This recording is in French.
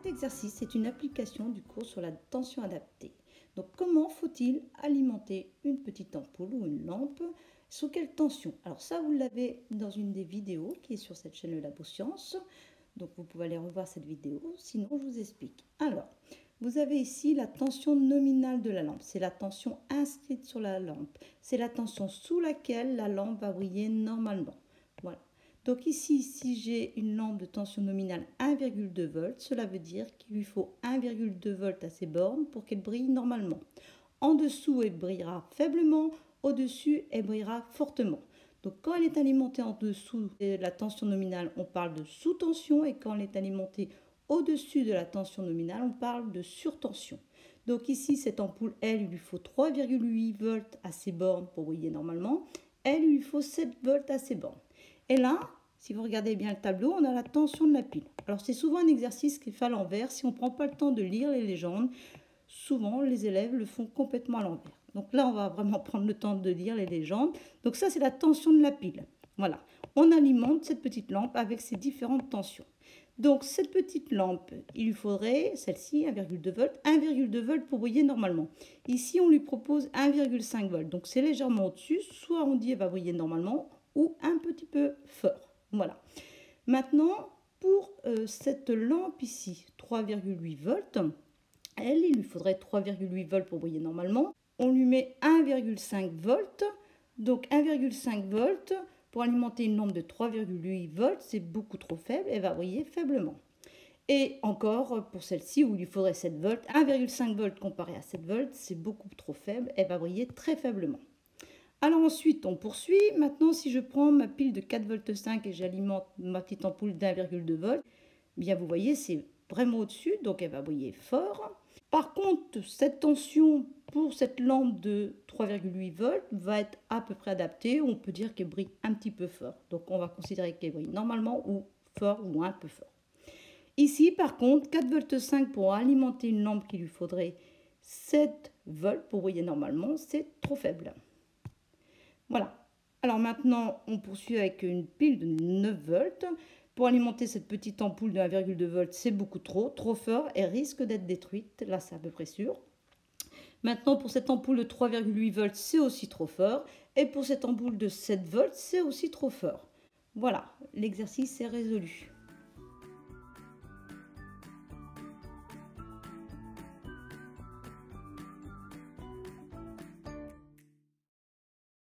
Cet exercice est une application du cours sur la tension adaptée. Donc comment faut-il alimenter une petite ampoule ou une lampe? Sous quelle tension? Alors ça, vous l'avez dans une des vidéos qui est sur cette chaîne Le Labo Science. Donc vous pouvez aller revoir cette vidéo, sinon je vous explique. Alors, vous avez ici la tension nominale de la lampe. C'est la tension inscrite sur la lampe. C'est la tension sous laquelle la lampe va briller normalement. Voilà. Donc ici, si j'ai une lampe de tension nominale 1,2 volts, cela veut dire qu'il lui faut 1,2 volts à ses bornes pour qu'elle brille normalement. En dessous, elle brillera faiblement. Au-dessus, elle brillera fortement. Donc quand elle est alimentée en dessous de la tension nominale, on parle de sous-tension. Et quand elle est alimentée au-dessus de la tension nominale, on parle de surtension. Donc ici, cette ampoule, elle, il lui faut 3,8 volts à ses bornes pour briller normalement. Elle, il lui faut 7 volts à ses bornes. Et là, si vous regardez bien le tableau, on a la tension de la pile. Alors c'est souvent un exercice qui est fait à l'envers. Si on ne prend pas le temps de lire les légendes, souvent les élèves le font complètement à l'envers. Donc là, on va vraiment prendre le temps de lire les légendes. Donc ça, c'est la tension de la pile. Voilà, on alimente cette petite lampe avec ses différentes tensions. Donc cette petite lampe, il lui faudrait, celle-ci, 1,2 volts, 1,2 volts pour briller normalement. Ici, on lui propose 1,5 volts. Donc c'est légèrement au-dessus. Soit on dit elle va briller normalement, ou un petit peu fort. Voilà. Maintenant, pour cette lampe ici, 3,8 volts, elle, il lui faudrait 3,8 volts pour briller normalement. On lui met 1,5 volts. Donc 1,5 volts pour alimenter une lampe de 3,8 volts, c'est beaucoup trop faible, elle va briller faiblement. Et encore pour celle-ci où il lui faudrait 7 volts, 1,5 volts comparé à 7 volts, c'est beaucoup trop faible, elle va briller très faiblement. Alors ensuite, on poursuit. Maintenant, si je prends ma pile de 4,5 volts et j'alimente ma petite ampoule d'1,2 volts, bien vous voyez, c'est vraiment au-dessus, donc elle va briller fort. Par contre, cette tension pour cette lampe de 3,8 volts va être à peu près adaptée. On peut dire qu'elle brille un petit peu fort. Donc on va considérer qu'elle brille normalement ou fort ou un peu fort. Ici, par contre, 4,5 volts pour alimenter une lampe qui lui faudrait 7 volts pour briller normalement, c'est trop faible. Voilà. Alors maintenant, on poursuit avec une pile de 9 volts. Pour alimenter cette petite ampoule de 1,2 volts, c'est beaucoup trop fort. Elle risque d'être détruite. Là, c'est à peu près sûr. Maintenant, pour cette ampoule de 3,8 volts, c'est aussi trop fort. Et pour cette ampoule de 7 volts, c'est aussi trop fort. Voilà, l'exercice est résolu.